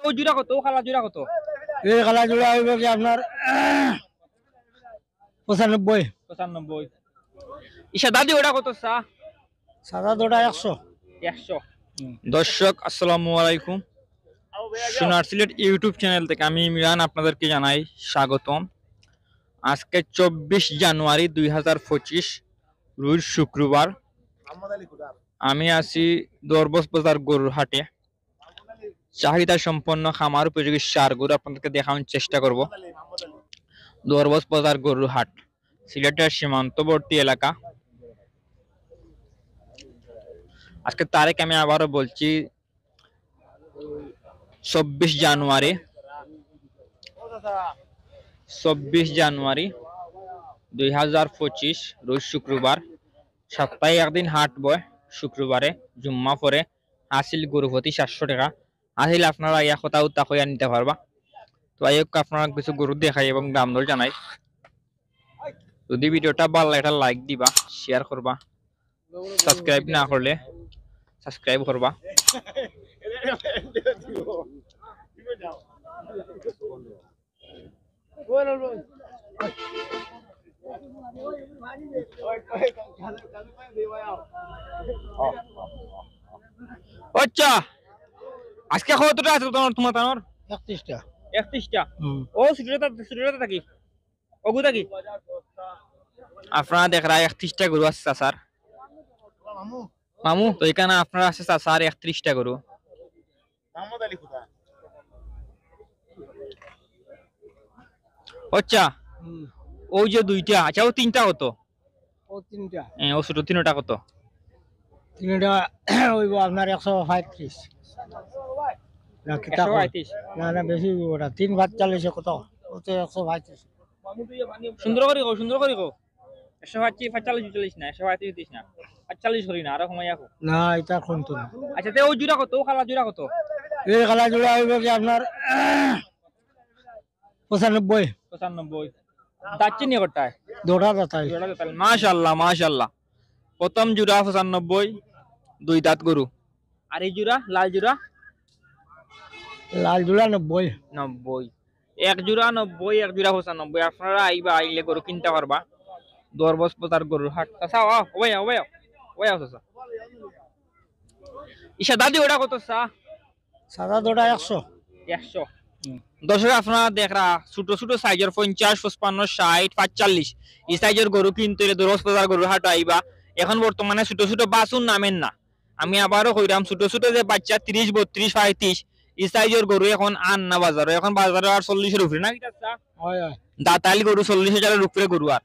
ও জোড়া কত, ও খালা জোড়া কত? এই কালা জোড়া হইব কি আপনার 95। 95। ইসা দাদি ওটা কত চা? সাদা দোটা 100। 100। দর্শক আসসালামু আলাইকুম, সোনার সিলেট ইউটিউব চ্যানেল থেকে আমি ইমরান আপনাদেরকে জানাই স্বাগতম। আজকে 24 জানুয়ারি 2025 রোজ শুক্রবার। আমি আছি দরবস বাজার গরুর হাটে। চাহিদা সম্পন্ন খামার উপযোগী সার গরু আপনাদেরকে দেখানোর চেষ্টা করব। দরবস বাজার গরুর হাট সিলেটের সীমান্তবর্তী এলাকা। আজকে তারিখ আমি আবারও বলছি 24 জানুয়ারি 2025 রোজ শুক্রবার। সপ্তাহে একদিন হাট বয় শুক্রবারে, জুম্মা পরে। হাসিল গরু প্রতি 700 টাকা। হাসিল আপনারা ইয়া কথা উত্তা হইয়া নিতে পারবা। তো আপনারা কিছু গরু দেখাই এবং দাম দর জানাই। যদি ভিডিওটা ভালো লাগে লাইক দিবা, শেয়ার করবা, সাবস্ক্রাইব না করলে সাবস্ক্রাইব করবা। আচ্ছা, আজকে কতটা আছে তোমার তানোর? 31টা। 31টা। ও সিলেটে থাকি ওগু থাকি আপনারা দেখরা 31টা গরু আছে চাচার। মামু তো এখানে আপনারা আছে চাচার 31টা গরু। আচ্ছা, ওই যে দুইটা, আচ্ছা ও তিনটা কত? ও তিনটা। ও ছোট তিনটা কত? তিনটা হইব আপনার 135। না কিতা 135? না না বেশি ওটা 3 ভাত চালিয়েছে কত? ও তো 135। সুন্দর করে কো, সুন্দর করে কো। 145 না, 135 না, 45 করি না, আরো সময় আসো না এটা কোনটো না। আচ্ছা তে ও জোড়া কত, ও খালা জোড়া কত? এই কালা জোড়া হইব কি আপনার 95। 95। দাচ্ছি নি কটায়? দোটা দাতাই। জোড়া দাতাল, মাশাআল্লাহ মাশাআল্লাহ। প্রথম জোড়া 95, দুই দাঁত গরু। আর এই জোড়া লাল জোড়া লাল জোড়া 90। 90। এক জোড়া 90, এক জোড়া 95। আপনারা আইবা, আইলে গরু কিনতে পারবা। দরবস বাজার গরুর হাট। আচ্ছা ওয়া আচ্ছা। ইসা দাদি ওটা কত চা? সাদা দোটা 100। 100। দর্শক আপনারা দেখরা ছোট ছোট সাইজের 50, 55, 60, 45 এই সাইজের গরু কিনতে হলে দরবস বাজার গরুর হাট আইবা। এখন বর্তমানে ছোট ছোট বাছুর নামেন না। আমি আবারও কইরাম, ছোট ছোট যে বাচ্চা 30, 32, 35 এই সাইজের গরু এখন আন না বাজারে। এখন বাজারে আর 40-এর উপরে না কিটা চা? হয় হয়। দাতালি গরু 40,000-এর উপরে গরু। আর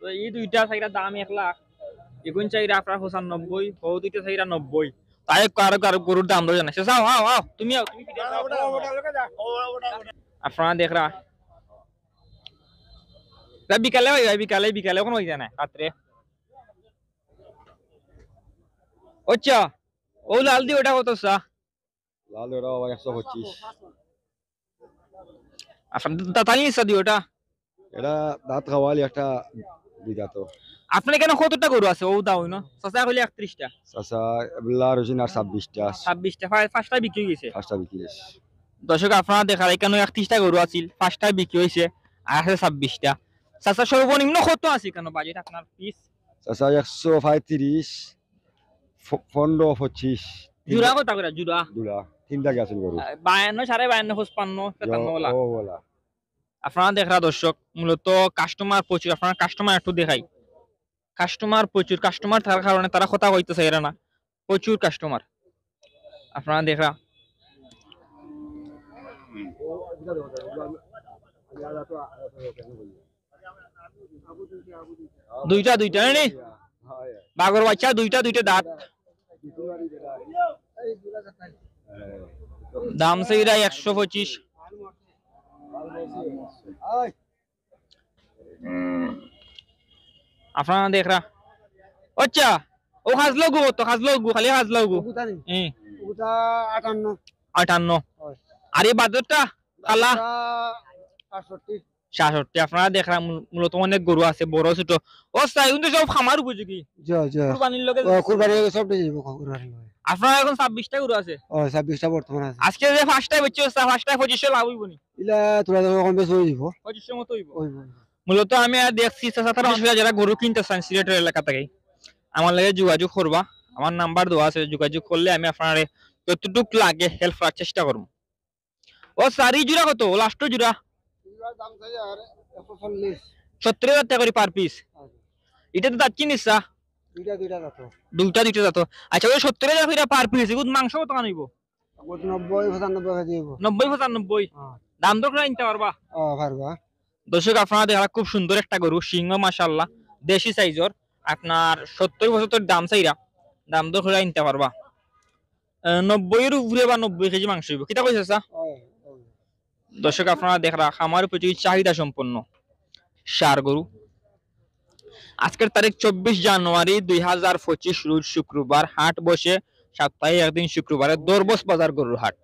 তো এই দুইটা চাইরা দাম 1 লাখ, এগুন চাইরা আপনার 95, ও দুইটা চাইরা 90। তাই কারো কারো গরুর দাম ধরে জানাইছে। যাও আও তুমি আপনারা দেখরা বিকালে বিকালে কোনো হইছে না রাত্রে। আচ্ছা, ও লাল দি ওটা কত চা? লাল ওটা 125। আপনার দাতালি নিছা দি ওটা? এটা দাঁত খাওয়ালি একটা দুই দাঁত। আপনার এখানে কতটা গরু আছে? ও দাও না চাচা কইলে 31টা। চাচা এবলা রোজিন আর 26টা। 26টা, পাঁচটা বিক্রি হয়েছে। পাঁচটা বিক্রি হয়েছে। দর্শক আপনারা দেখার এখানে 31টা গরু আছিল, পাঁচটা বিক্রি হয়েছে, আর আছে 26টা। চাচা সর্বনিম্ন কত আছে কেন বাজেট আপনার পিস? চাচা 135, 15, 25। জোড়া কত করে জোড়া? দুলা তিনটা গেছেন গরু। 52, 52.5, 55, 53 বলা। ও বলা আপনারা দেখরা দর্শক, মূলত কাস্টমার প্রচুর। আপনারা কাস্টমার একটু দেখাই। কাস্টমার প্রচুর, কাস্টমার থাকার কারণে তারা কথা কইতেছে এরা না, প্রচুর কাস্টমার। আপনারা দেখরা দুইটা নেই বাগর বাচ্চা, দুইটা দাঁত। দাম সেইরা 125। আপনারা দেখরা। আচ্ছা, ও খাজলো গু তো খাজলো গু খালি খাজলো গু 58। আর এই বাজারটা কালা 66। আপনারা দেখরা মূলত অনেক গরু আছে বড় ছোট। ও চাই কিন্তু সব খামার উপযোগী। কুরবানির লগে কুরবানি সব দিয়ে দিব কুরবানি। আপনার এখন 26টা গরু আছে ও 26টা বর্তমান আছে আজকে যে ফার্স্টটাই হচ্ছে 2500 লাভ হইব নি ইলা তোরা তো কম বেশ হয়ে যাব 2500 মতো হইব ওই মূলত আমি আর দেখছি চাচারা অঞ্চলে যারা গরু কিনতে চান সিলেটের এলাকা থেকে আমার লাগে যোগাযোগ করবা আমার নাম্বার দেওয়া আছে যোগাযোগ করলে আমি আপনার যতটুক লাগে হেল্প করার চেষ্টা করব ও সারি জোড়া কত লাস্ট জোড়া দাম চাই আর 140 70,000 টাকা করে পার পিস এটা তো যাচ্ছি নিসা দুইটা যাতো দুইটা যাতো আচ্ছা ওই 70,000 করে পার পিস এগুলো মাংস কত আনিব 90 95 কেজি হইব 90-95 দাম দর করে নিতে পারবা ও পারবা দর্শক আপনারা দেখা খুব সুন্দর একটা গরু সিংহ মাশাআল্লাহ দেশি সাইজর আপনার 70-75 দাম চাইরা দাম দর করে নিতে পারবা 90 এর উপরে বা 90 কেজি মাংস হইব কিটা কইছে স্যার দর্শক আপনারা দেখরা খামার প্রতি চাহিদা সম্পন্ন সার গরু আজকের তারিখ 24 জানুয়ারি 2025 রোজ শুক্রবার হাট বসে সপ্তাহে একদিন শুক্রবারে দরবস বাজার গরুর হাট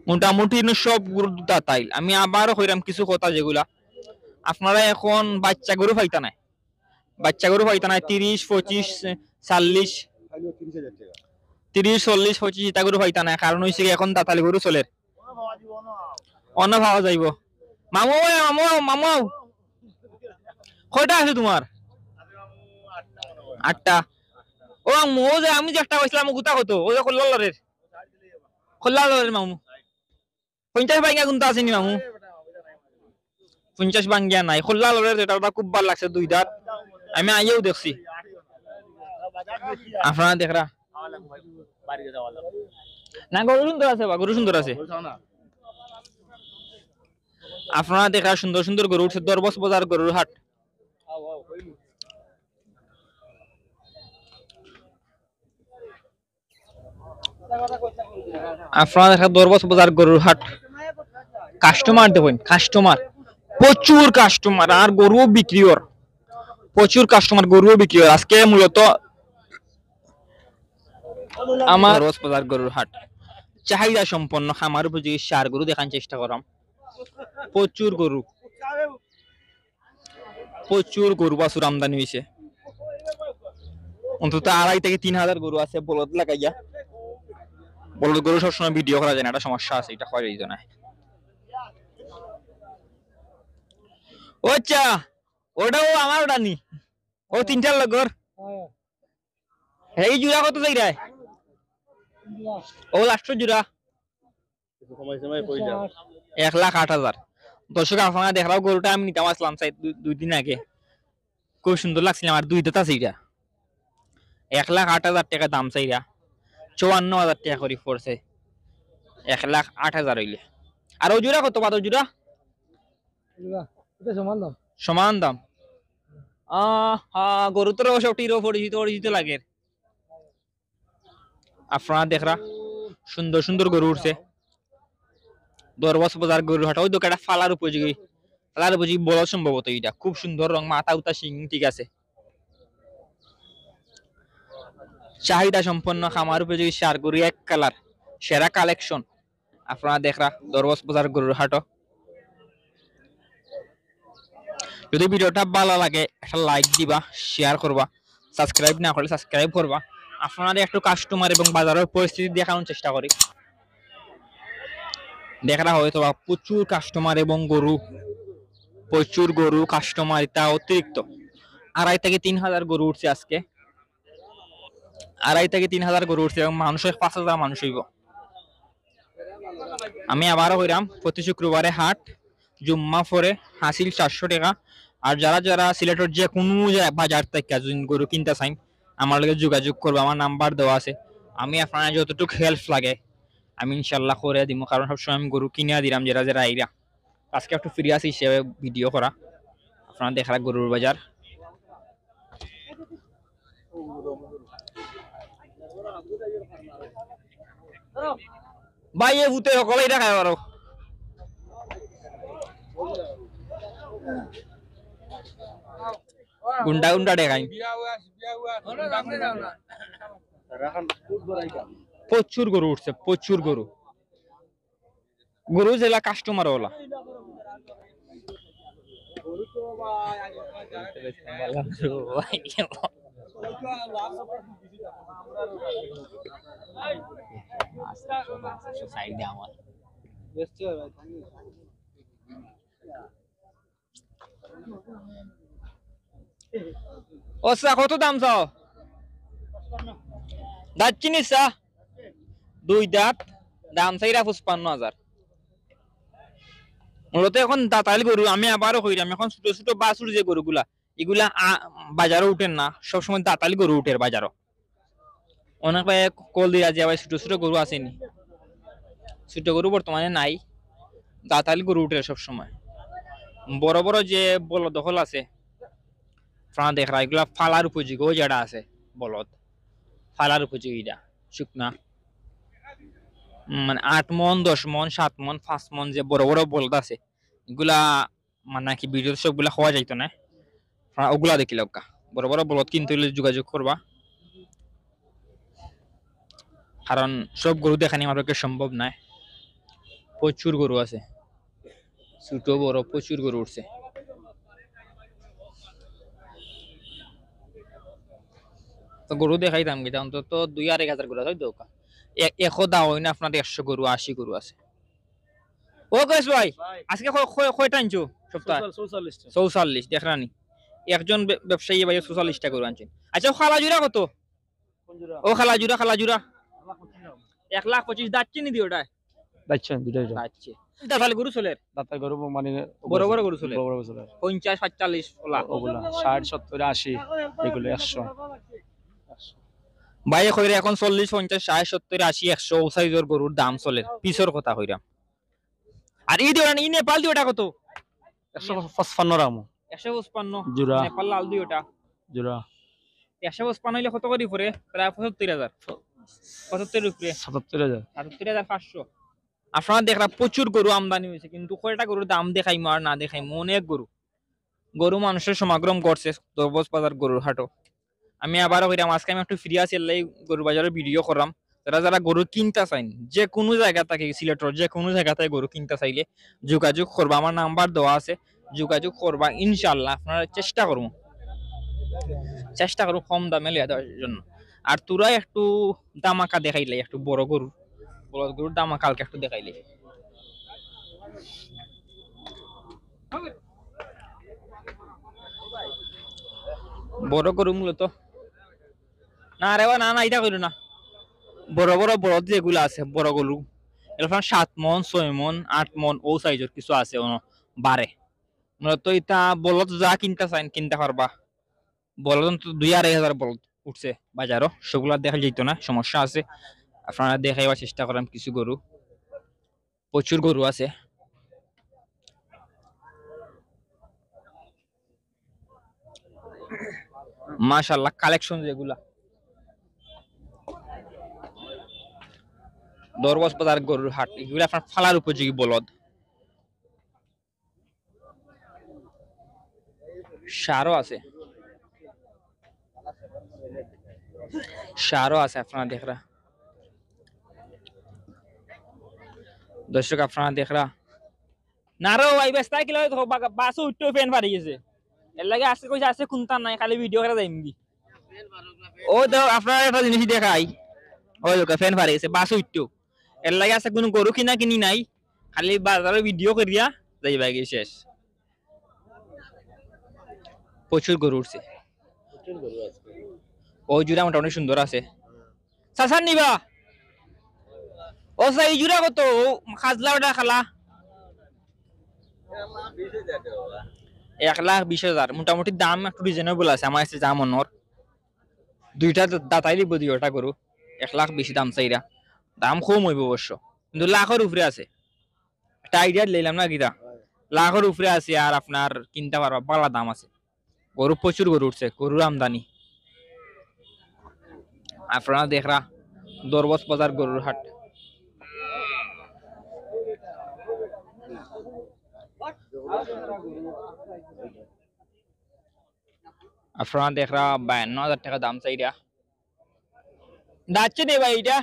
মোটামুটি সব গরু দাতাইল আমি আবারও কইরাম কিছু কথা যেগুলা আপনারা এখন বাচ্চা গরু পাইতা নাই 30 25 40 30 40 25 ইটা গরু পাইতা নাই কারণ হইছে এখন দাতালি গরু চলে অন্য ভাবা যাইব মামু মামু মামু কয়টা আছে তোমার 8টা ও মামু যে আমি যে একটা কইছিলাম গুতা কত ও যে খোল্লালরের মামু 50 ভাঙ্গা গুনতা আছে নি মামু 50 ভাঙ্গা নাই খোল্লালরের যেটা ওটা খুব ভালো লাগছে দুই দাঁত আমি আইও দেখছি আপনারা দেখরা না গরু সুন্দর আছে বা গরু সুন্দর আছে আপনারা দেখা সুন্দর সুন্দর গরু উঠছে দরবস বাজার গরুর হাট আপনারা দেখা দরবস বাজার গরুর হাট কাস্টমার দেখুন কাস্টমার প্রচুর কাস্টমার আর গরুও বিক্রি হর প্রচুর কাস্টমার গরুও বিক্রি হর আজকে মূলত আমার দরবস বাজার গরুর হাট চাহিদা সম্পন্ন খামার উপযোগী সার গরু দেখার চেষ্টা করাম প্রচুর গরু বাছুর আমদানি হয়েছে অন্তত 2,500 থেকে 3,000 গরু আছে বলদ লাগাইয়া বলদ গরু সবসময় ভিডিও করা যায় না একটা সমস্যা আছে এটা হয় এই জন্য ও আচ্ছা ওটাও আমার ওটা নি ও 3টার লগর এই জুড়া কত যাই রায় ও লাস্ট জুড়া 1,08,000 দর্শক আপনারা দেখাও গরুটা আমি নিতাম আসলাম 2 দিন আগে খুব সুন্দর লাগছিল আমার 2 দাঁত আছে এটা 1,08,000 টাকা দাম চাইরা 54,000 টাকা করে পড়ছে 1,08,000 হইলে আর ও জোড়া কত বাদ জোড়া সমান দাম গরু তো সবটিরও পরিচিত লাগে আপনারা দেখরা সুন্দর সুন্দর গরু উঠছে দরবস বাজার গরুর হাট ওই দোকানটা ফালার উপযোগী বলা সম্ভবত এটা খুব সুন্দর রং মাথা উতা সিং ঠিক আছে চাহিদা সম্পন্ন খামার উপযোগী সার গরু এক কালার সেরা কালেকশন আপনারা দেখরা দরবস বাজার গরুর হাট যদি ভিডিওটা ভালো লাগে একটা লাইক দিবা শেয়ার করবা সাবস্ক্রাইব না করলে সাবস্ক্রাইব করবা আপনাদের একটু কাস্টমার এবং বাজারের পরিস্থিতি দেখানোর চেষ্টা করি দেখা হয়তো প্রচুর কাস্টমার এবং প্রচুর গরু কাস্টমার এটা অতিরিক্ত 2,500 থেকে 3,000 গরু উঠছে আজকে 2,500 থেকে 3,000 গরু উঠছে এবং মানুষ 5,000 মানুষ হইব আমি আবারও কইরাম প্রতি শুক্রবারে হাট জুম্মা পরে হাসিল 400 টাকা আর যারা যারা সিলেটের যে কোনো বাজার থেকে গরু কিনতে চাই আমার লগে যোগাযোগ করবে আমার নাম্বার দেওয়া আছে আমি আপনারা যতটুকু হেল্প লাগে আমি ইনশাল্লাহ করে দিব কারণ সবসময় আমি গরু কিনে দিলাম যারা আইরা আজকে একটু ফ্রি আছি হিসেবে ভিডিও করা আপনারা দেখা গরুর বাজার ভাই এ ভূতে সকলে এটা খাই পারো গুন্ডা গুন্ডা দেখাই প্রচুর গরু উঠছে প্রচুর গরু যেগুলা কাস্টমার ওলা সাইড দে আমার ওসা কত দাম চাও দাঁত চিনিস দুই দাঁত দাম চাইরা 55,000 মূলত এখন দাঁতালি গরু আমি আবারও কইরাম এখন ছোট ছোট বাছুর যে গরুগুলা এগুলা বাজারে উঠেন না সবসময় দাঁতালি গরু উঠে বাজারও অনেক কল দিয়া যে আবার ছোট ছোট গরু আসেনি ছোট গরু বর্তমানে নাই দাঁতালি গরু উঠে সবসময় বড় বড় যে বলদ দখল আছে প্রাণ দেখরা এগুলা ফালার উপযোগী ওই যেটা আছে বলদ ফালার উপযোগীটা শুকনা মানে 8 মন 10 মন 7 মন 5 মন যে বড় বড় বলদ আছে এগুলা মানে কি ভিডিও সবগুলা খাওয়া যাইতো না ওগুলা দেখিলে ওকা বড় বড় বলদ কিনতে হলে যোগাযোগ করবা কারণ সব গরু দেখানি আমার পক্ষে সম্ভব নয় প্রচুর গরু আছে ছোট বড় প্রচুর গরু উঠছে তো গরু দেখাইতাম কি অন্তত 2,000-1,000 গরু আছে দোকা একো দাও হয় না আপনার 100 গরু 80 গরু আছে ও কইস ভাই আজকে কয়টা আনছো সপ্তাহে 44 দেখরানি একজন ব্যবসায়ী ভাই 44টা গরু আনছেন আচ্ছা খালা জুরা কত ও খালা জুরা 1,25,000 দাঁত চিনি দিও ওটা দাচ্ছেন দুটাই আচ্ছা দাঁতাল গরু চলে দাঁতের গরু মানে বড় বড় গরু চলে বড় বড় চলে 50-45 ওলা ওগুলা 60 70 80 এগুলো 100 ভাই কইরে এখন 40 50 60 70 80 100 ও সাইজের গরুর দাম চলে পিছর কথা কইরাম আর ই দিওটা ই নেপাল দিওটা কত 155 রাম 155 জোড়া নেপাল লাল দিওটা জোড়া 155 হইলে কত করে পড়ে প্রায় 75,000 75 উপরে 77000 78,500 আপনারা দেখরা প্রচুর গরু আমদানি হয়েছে কিন্তু কয়টা গরুর দাম দেখাইমু আর না দেখাইমু অনেক গরু মানুষের সমাগম করছে দরবজ বাজার গরুর হাটও আমি আবারও কইরাম আজকে আমি একটু ফ্রি আছি এলাই গরু বাজারের ভিডিও করলাম যারা গরু কিনতে চাইন যে কোনো জায়গা থেকে সিলেটের যে কোনো জায়গা থেকে গরু কিনতে চাইলে যোগাযোগ করবা আমার নাম্বার দেওয়া আছে যোগাযোগ করবা ইনশাআল্লাহ আপনারা চেষ্টা করব কম দামে লিয়া দেওয়ার জন্য আর তোরা একটু দামাকা দেখাইলে একটু বড় গরুর দামা কালকে একটু দেখাইলে বড় গরু মূলত না রে না এটা কইলো না বড় বড় বলদ যেগুলো আছে বড় গরু এরকম 7 মন 6 মন 8 মন ও সাইজের কিছু আছে বারে মূলত এটা বলদ যা কিনতে চাইন কিনতে পারবা বলদ তো 2,000-2,500 বলদ উঠছে বাজারও সেগুলা দেখা যাইতো না সমস্যা আছে আপনারা দেখাইবার চেষ্টা করেন কিছু গরু প্রচুর গরু আছে মাশাআল্লাহ কালেকশন যেগুলা দরবজ বাজার গরুর হাট এগুলো আপনার ফালার উপযোগী বলদ সারও আছে আপনারা দেখরা দর্শক আপনারা দেখরা নারো ভাই বেস্তা কিলো বাসু উঠতে ফ্যান পারি গেছে এর লাগে আজকে কইছে আছে কোনটা নাই খালি ভিডিও করে যাইমবি ও দাও আপনারা একটা জিনিস দেখাই ওই লোক ফ্যান পারি গেছে বাসু উঠতে এর লাগে আছে কোনো গরু কিনি নাই খালি বাজারে ভিডিও করিয়া যাইবা গিয়ে শেষ প্রচুর গরু উঠছে ওই জুড়া মোটামুটি সুন্দর আছে চাচার নিবা ও এই জুড়া কত খাজলা ওটা খালা 1,20,000 মোটামুটি দাম একটু রিজনেবল আছে আমার কাছে যা মনোর দুইটা দাতাই লিব দিও ওটা গরু 1,20,000 দাম চাইরা দাম কম হইব অবশ্য কিন্তু লাখের উপরে আছে একটা আইডিয়া লইলাম না গিরা লাখের উপরে আছে আর আপনার কিনতে পারবা ভালো দাম আছে গরু প্রচুর গরু উঠছে গরুর আমদানি আপনারা দেখরা দরবজ বাজার গরুর হাট আপনারা দেখরা 52,000 টাকা দাম চাইরা দাচ্ছে দে ভাই এটা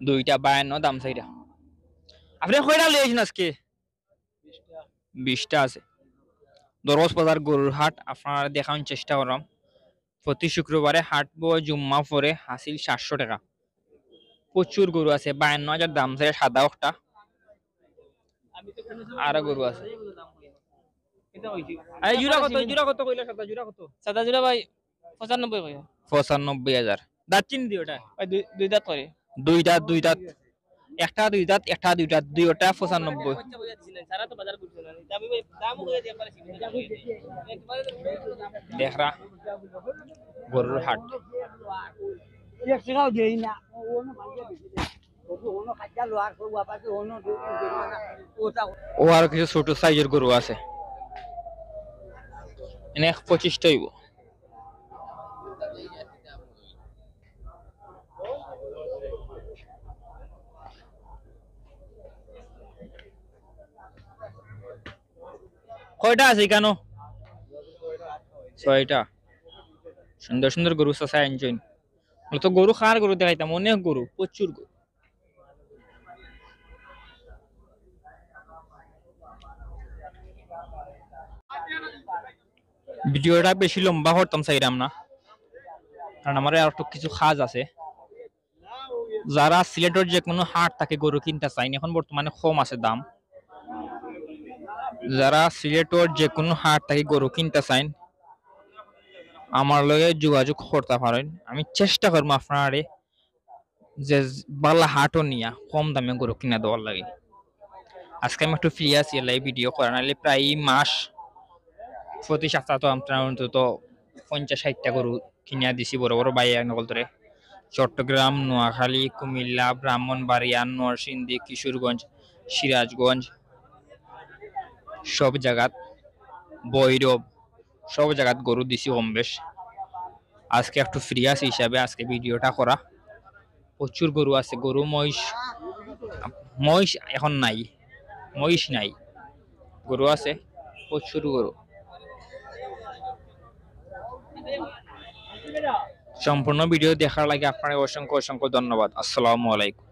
দুইটা 52 দাম চাইরা আপনি কয়টা লইছেন আজকে 20টা আছে দরবজ বাজার গরুর হাট আপনারা দেখানোর চেষ্টা করলাম প্রতি শুক্রবারে হাট বয়, জুম্মা পরে হাসিল 700 টাকা। প্রচুর গরু আছে, 52,000 দাম আছে সাদা একটা। আরো গরু আছে। এই জোড়া কত কইলা জোড়া কত? সাদা জোড়া ভাই 95 কইয়া 95,000। দাঁত চিনি দি ওটা? ভাই দুই দাঁত করে দুই দাঁত একটা দুই দাঁত একটা দুই দাঁত দুই ওটা 95। সারা তো বাজার করছে না আমি ভাই দাম কইয়া দিয়ে পারে দেখরা গরুর হাট। এক টাকাও দেই না ওনো ভাঙ্গে দিছে ওনো খাজা লোয়ার সব বাপাকে ওনো ওটা ও আর কিছু ছোট সাইজের গরু আছে, এনে 25 টাইব। কয়টা আছে কেন? 6টা। সুন্দর সুন্দর গরু আছে এনজয়। তো গরু খার গরু দেখাইতাম, অনেক গরু, প্রচুর গরু। ভিডিওটা বেশি লম্বা করতাম চাইলাম না, কারণ আমার আর একটু কিছু কাজ আছে। যারা সিলেটের যে কোনো হাট থেকে গরু কিনতে চাই, এখন বর্তমানে কম আছে দাম। যারা সিলেটের যে কোনো হাট থেকে গরু কিনতে চান আমার লগে যোগাযোগ করতে পারেন। আমি চেষ্টা করবো আপনারে যে বালা হাটও নিয়া কম দামে গরু কিনা দেওয়ার লাগে। আজকে আমি একটু ফ্রি আছি, এলাই ভিডিও করা, নাহলে প্রায় মাস প্রতি সপ্তাহ তো আপনার অন্তত 50-60টা গরু কিনিয়া দিছি বড় বড় বাইয়া নকল ধরে। চট্টগ্রাম, নোয়াখালী, কুমিল্লা, ব্রাহ্মণবাড়িয়া, নরসিংদী, কিশোরগঞ্জ, সিরাজগঞ্জ, সব জায়গাত, বৈরব, সব জায়গাত গরু দিছি কম বেশ। আজকে একটু ফ্রি আছি হিসাবে আজকে ভিডিওটা করা। প্রচুর গরু আছে, গরু মহিষ এখন নাই, মহিষ নাই, গরু আছে প্রচুর গরু। সম্পূর্ণ ভিডিও দেখার লাগে আপনার অসংখ্য অসংখ্য ধন্যবাদ। আসসালামু আলাইকুম।